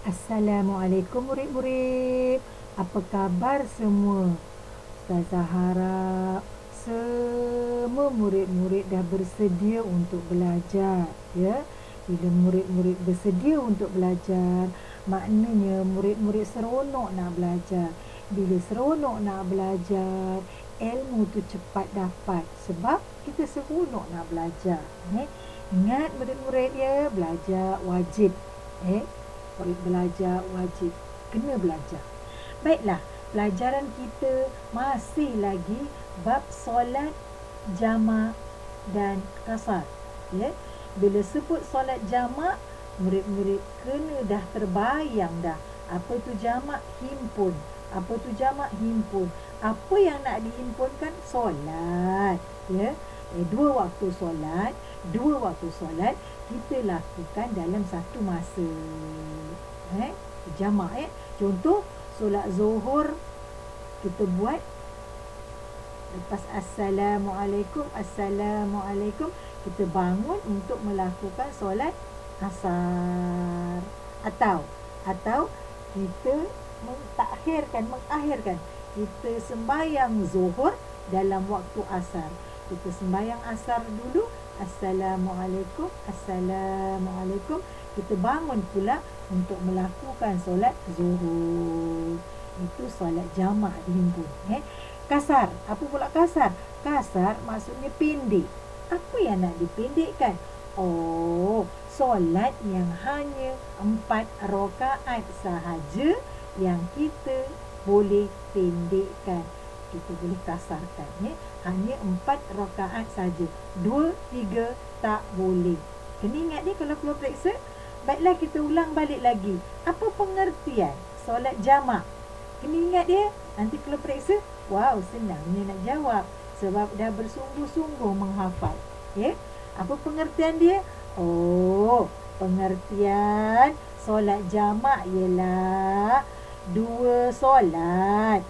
Assalamualaikum murid-murid. Apa khabar semua? Ustazah harap semua murid-murid dah bersedia untuk belajar, ya. Bila murid-murid bersedia untuk belajar, maknanya murid-murid seronok nak belajar. Bila seronok nak belajar, ilmu tu cepat dapat sebab kita seronok nak belajar. Ingat murid-murid ya, belajar wajib. Belajar wajib, kena belajar. Baiklah, pelajaran kita masih lagi bab solat jamak dan kasar, ya. Bila sebut solat jamak, murid-murid kena dah terbayang dah apa tu jamak himpun. Apa tu jamak himpun? Apa yang nak dihimpunkan? Solat, ya. Dua waktu solat kita lakukan dalam satu masa. Jamak, ya. Contoh solat zuhur kita buat lepas assalamualaikum kita bangun untuk melakukan solat asar, atau kita mengakhirkan kita sembahyang zuhur dalam waktu asar. Kita sembahyang asar dulu, assalamualaikum, kita bangun pula untuk melakukan solat zuhur. Itu solat jamak dihimpun. Kasar, apa pula kasar? Kasar maksudnya pendek. Apa yang nak dipendekkan? Solat yang hanya 4 rakaat sahaja yang kita boleh pendekkan. Kita boleh kasarkan, hanya 4 rakaat saja. 2, 3 tak boleh. Kena ingat ni kalau keluar periksa. Baiklah, kita ulang balik lagi. Apa pengertian solat jamak? Kena ingat dia. Nanti keluar periksa, wow, senangnya nak jawab sebab dah bersungguh-sungguh menghafal. Apa pengertian dia? Pengertian solat jamak ialah dua solat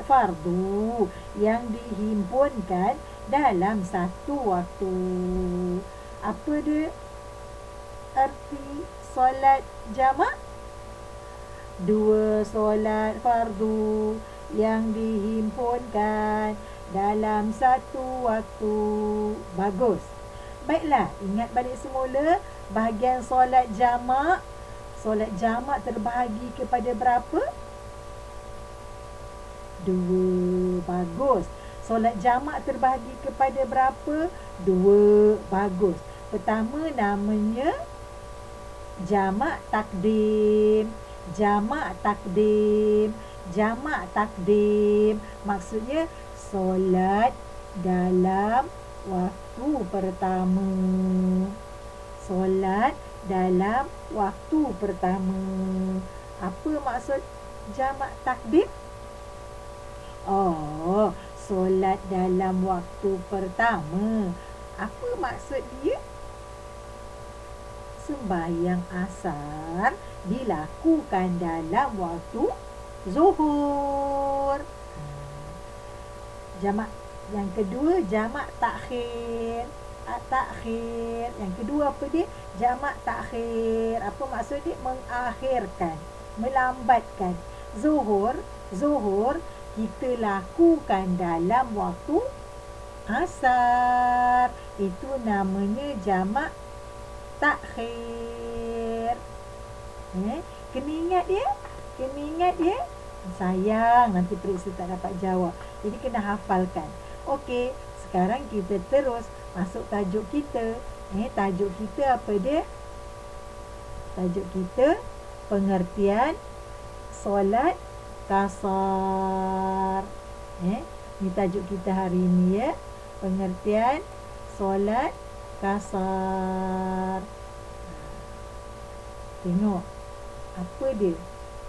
fardu yang dihimpunkan dalam satu waktu. Apa dia arti solat jamak? Dua solat fardu yang dihimpunkan dalam satu waktu. Bagus. Baiklah, ingat balik semula bahagian solat jamak. Solat jamak terbahagi kepada berapa? 2. Bagus. Solat jamak terbahagi kepada berapa? 2. Bagus. Pertama namanya jamak takdim. Jamak takdim maksudnya solat dalam waktu pertama. Apa maksud jamak takdim? Solat dalam waktu pertama. Apa maksud dia? Sembahyang asar dilakukan dalam waktu zuhur. Jamak yang kedua, jamak takhir. Yang kedua apa dia? Jamak takhir. Apa maksud dia? Mengakhirkan, melambatkan. Zuhur kita lakukan dalam waktu asar. Itu namanya jamak takhir. Kena ingat dia. Sayang nanti periksa tak dapat jawab. Jadi kena hafalkan. Okey, sekarang kita terus masuk tajuk kita. Tajuk kita apa dia? Tajuk kita pengertian solat kasar. Ni tajuk kita hari ni, ya. Pengertian solat kasar. Tengok apa dia?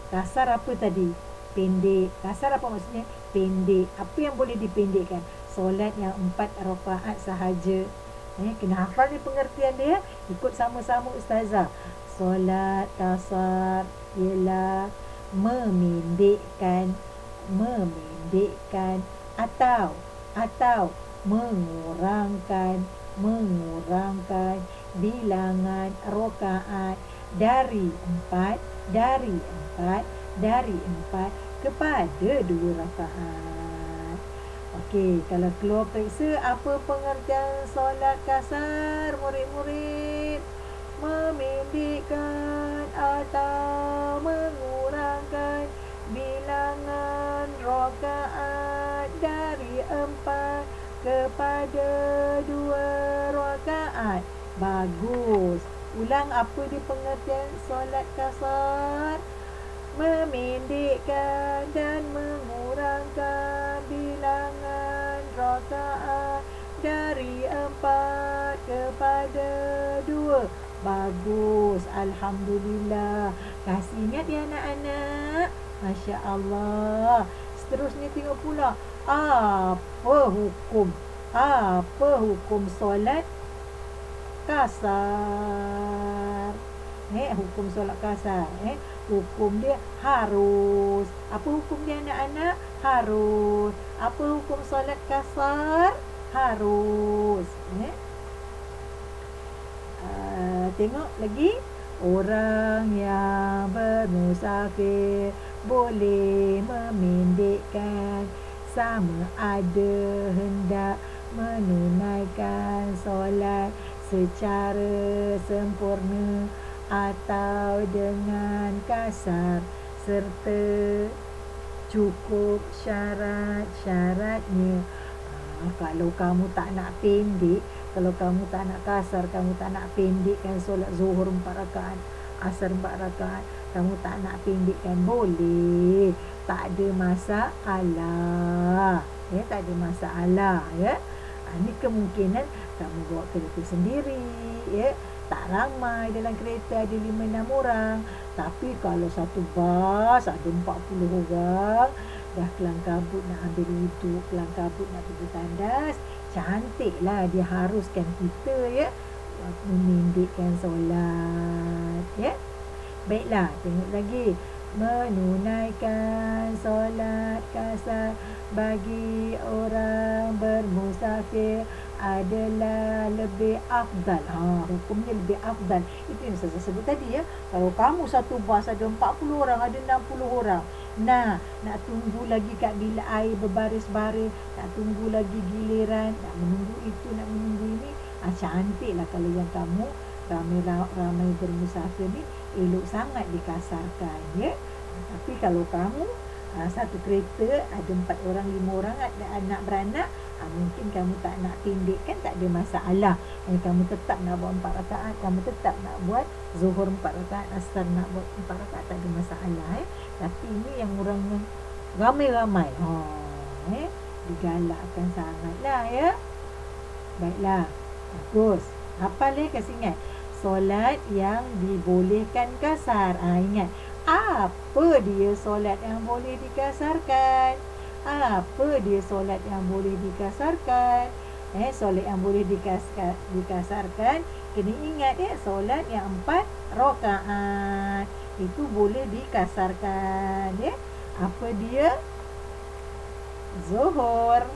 Kasar apa tadi? Pendek. Kasar apa maksudnya? Pendek. Apa yang boleh dipendekkan? Solat yang 4 rakaat sahaja. Kena hafal ni pengertian dia. Ikut sama-sama ustazah. Solat kasar ialah memendekkan atau mengurangkan bilangan rakaat dari 4, dari 4, dari 4 kepada 2 rakaat. Okey, kalau keluar periksa, apa pengertian solat kasar, murid-murid? Memendekkan atau mengurangkan bilangan rakaat dari 4 kepada 2 rakaat. Bagus. Ulang, apa dia pengertian solat kasar? Memendekkan dan mengurangkan bilangan rakaat dari 4 kepada 2. Bagus. Alhamdulillah. Kasih ingat ya anak-anak. Masya Allah. Seterusnya tengok pula. Apa hukum solat kasar? Hukum solat kasar. Hukum dia harus. Apa hukum dia anak-anak? Harus. Apa hukum solat kasar? Harus. Tengok lagi. Orang yang bermusafir boleh memendekkan sama ada hendak menunaikan solat secara sempurna atau dengan kasar serta cukup syarat-syaratnya. Kalau kamu tak nak pendek, kalau kamu tak nak kasar, kamu tak nak pendekkan solat zuhur 4 rakaat, asar 4 rakaat, kamu tak nak pendekkan, boleh. Tak ada masalah. Tak ada masalah. Ini kemungkinan kamu bawa kereta sendiri. Tak ramai dalam kereta, ada 5-6 orang. Tapi kalau satu bas ada 40 orang, dah kelang kabut nak ambil wuduk, kelang kabut nak pergi tandas, cantiklah dia haruskan kita memendekkan solat. Baiklah, tengok lagi. Menunaikan solat kasar bagi orang bermusafir adalah lebih afdal. Hukumnya lebih afdal. Itu yang saya sebut tadi Kalau kamu satu bas ada 40 orang, ada 60 orang. Nak tunggu lagi kat bilik air berbaris-baris, nak tunggu lagi giliran, nak menunggu itu, nak menunggu ini. Cantiklah kalau yang kamu ramai bermusafir ni, elok sangat dikasarkan. Tapi kalau kamu satu kereta ada 4 orang, 5 orang, ada anak beranak, mungkin kamu tak nak pendekkan, tak ada masalah. Kamu tetap nak buat 4 rakaat, kamu tetap nak buat zuhur 4 rakaat, asar nak buat 4 rakaat, tak ada masalah. Tapi ini yang orang ramai-ramai, digalakkan sangatlah. Baiklah, bagus. Hafal kasih ingat. Solat yang dibolehkan kasar. Ingat, apa dia solat yang boleh dikasarkan? Apa dia solat yang boleh dikasarkan? Solat yang boleh dikasarkan, kena ingat solat yang 4 rakaat itu boleh dikasarkan. Apa dia? Zuhur,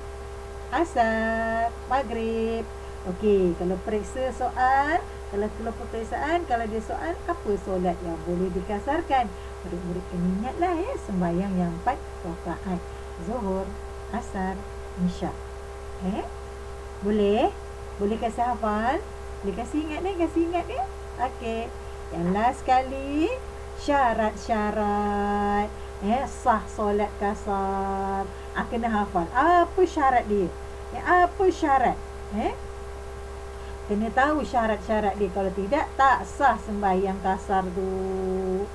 asar, maghrib. Okey, kalau periksa soal, kalau peperiksaan, kalau dia soal, apa solat yang boleh dikasarkan? Murid-murid kena ingatlah sembahyang yang 4 rakaat. Zuhur, asar, isyak. Boleh? Boleh kasih hafal? Boleh kasih ingat ni? Okey. Yang last sekali, syarat-syarat sah solat kasar. Kena hafal. Apa syarat dia? Apa syarat? Kena tahu syarat-syarat dia. Kalau tidak, tak sah sembahyang kasar tu.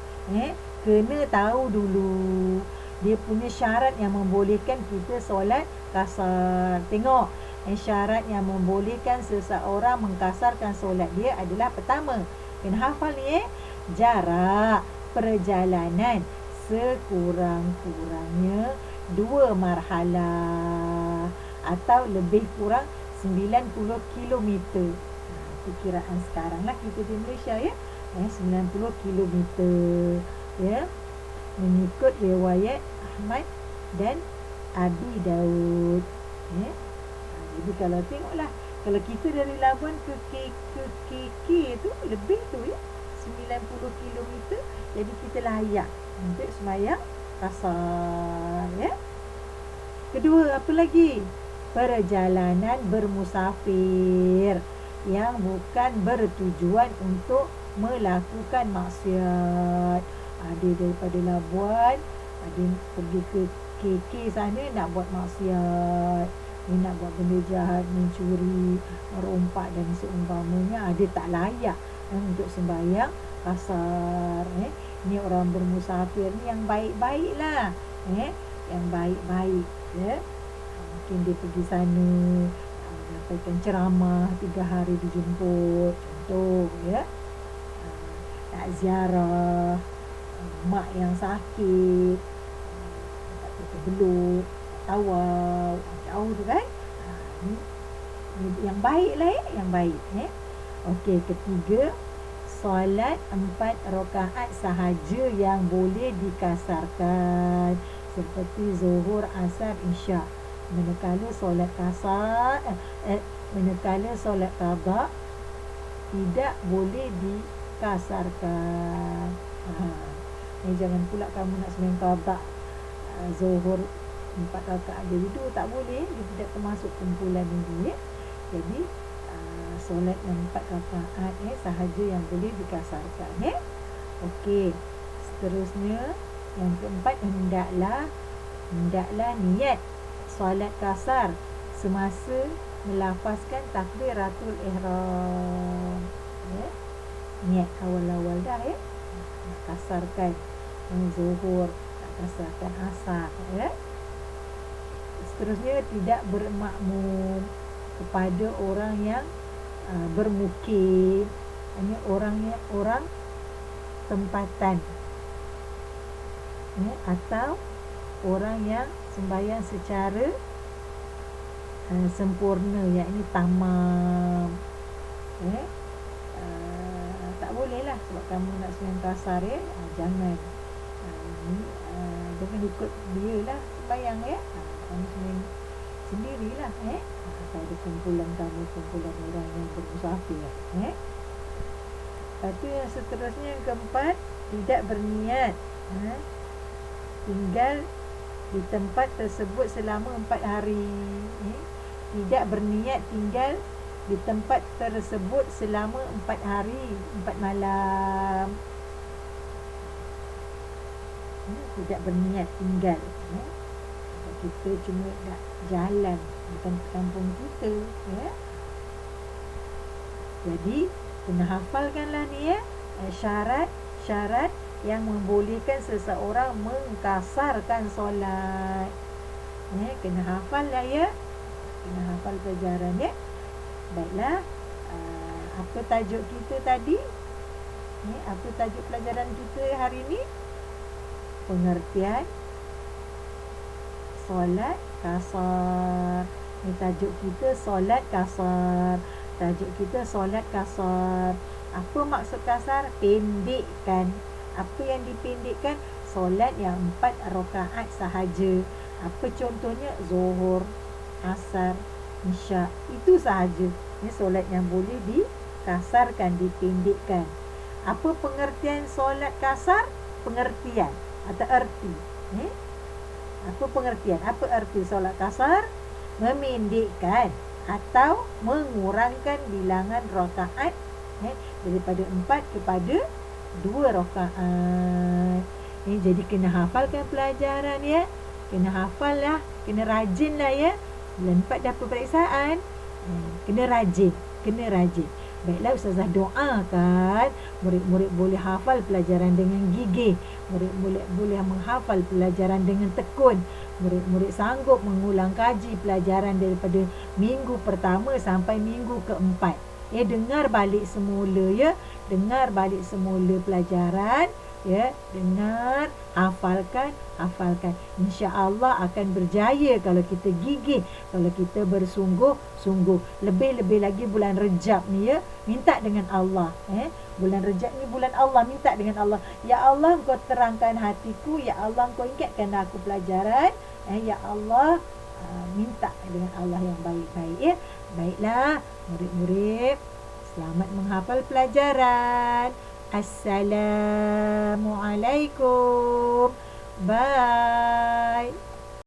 Kena tahu dulu dia punya syarat yang membolehkan kita solat kasar. Tengok, syarat yang membolehkan seseorang mengkasarkan solat dia adalah pertama, kena hafal ni jarak perjalanan sekurang-kurangnya 2 marhalah atau lebih kurang 90 kilometer. Itu kiraan sekarang lah kita di Malaysia 90 kilometer mengikut riwayat Ahmad dan Abi Daud. Jadi kalau tengoklah, kalau kita dari Labuan ke KK tu lebih tu 90 kilometer, jadi kita layak untuk sembahyang qasar, ya. Kedua, apa lagi? Perjalanan bermusafir yang bukan bertujuan untuk melakukan maksiat. Ada daripada Labuan, ada pergi ke KK sana nak buat maksiat, nak buat benda jahat, mencuri, merompak dan seumpamanya. Ada tak layak untuk sembahyang qasar. Ni orang bermusafir ni yang baik-baik lah, yang baik-baik, ya. Mungkin dia pergi sana, menyampaikan ceramah 3 hari dijemput, contoh, ya. Nak ziarah mak yang sakit, tak terbelut, tawaf, jauh tu kan. Ni yang baik lah, yang baik. Okey, ketiga, solat 4 rakaat sahaja yang boleh dikasarkan, seperti zuhur, asar, isyak. Manakala solat kasar, manakala solat qada tidak boleh dikasarkan. Jangan pula kamu nak sembahyang qada zuhur 4 rakaat dia itu tak boleh, dia tidak termasuk kumpulan ini, ya. Jadi solat yang 4 rakaat sahaja yang boleh dikasarkan, ya. Okey, seterusnya yang keempat, hendaklah niat solat kasar semasa melafazkan takbiratul ihram, ya. Niat awal-awal dah, ya. Nak kasarkan zuhur, nak kasarkan asar, ya. Seterusnya, tidak bermakmum kepada orang yang bermukim, hanya orang tempatan, ya, atau orang yang sembahyang secara sempurna, yakni tamam, ya. Tak boleh lah sebab kamu nak sembahyang kasar, ya. Jangan jangan ikut dia lah sembahyang, ya. Kamu sembahyang sendirilah, atau ada kumpulan orang yang bermusafir, Lepas tu yang seterusnya, yang keempat, tidak berniat tinggal di tempat tersebut selama 4 hari. Tidak berniat tinggal di tempat tersebut selama 4 hari, 4 malam. Tidak berniat tinggal. Kita cuma nak jalan, bukan kampung kita, ya. Jadi kena hafalkanlah ni, ya, syarat yang membolehkan seseorang mengkasarkan solat. Kena hafal lah, ya. Kena hafal pelajaran, ya. Baiklah, apa tajuk kita tadi? Apa tajuk pelajaran kita hari ni? Pengertian solat kasar. Ni tajuk kita, solat kasar. Tajuk kita solat kasar. Apa maksud kasar? Pendekkan. Apa yang dipendekkan? Solat yang 4 rakaat sahaja. Apa contohnya? Zuhur, asar, isyak. Itu sahaja. Ini solat yang boleh dikasarkan, dipendekkan. Apa pengertian solat kasar? Pengertian atau erti. Apa pengertian? Apa erti solat kasar? Memendekkan atau mengurangkan bilangan rakaat daripada 4 kepada 2 rakaat. Jadi kena hafalkan pelajaran, ya. Kena hafal lah, kena rajin lah, ya. Bulan 4 dah peperiksaan, kena rajin. Baiklah, Ustazah doakan murid-murid boleh hafal pelajaran dengan gigih, murid-murid boleh menghafal pelajaran dengan tekun, murid-murid sanggup mengulang kaji pelajaran daripada minggu pertama sampai minggu keempat. Dengar balik semula, ya. Dengar balik semula pelajaran, ya. Dengar, hafalkan. Insya-Allah akan berjaya kalau kita gigih, kalau kita bersungguh-sungguh. Lebih-lebih lagi bulan Rejab ni, ya. Minta dengan Allah, bulan Rejab ni bulan Allah, minta dengan Allah. Ya Allah, Engkau terangkan hatiku. Ya Allah, Engkau ingatkan aku pelajaran. Ya Allah, minta dengan Allah yang baik-baik, ya. Baiklah, murid-murid, selamat menghafal pelajaran. Assalamualaikum. Bye.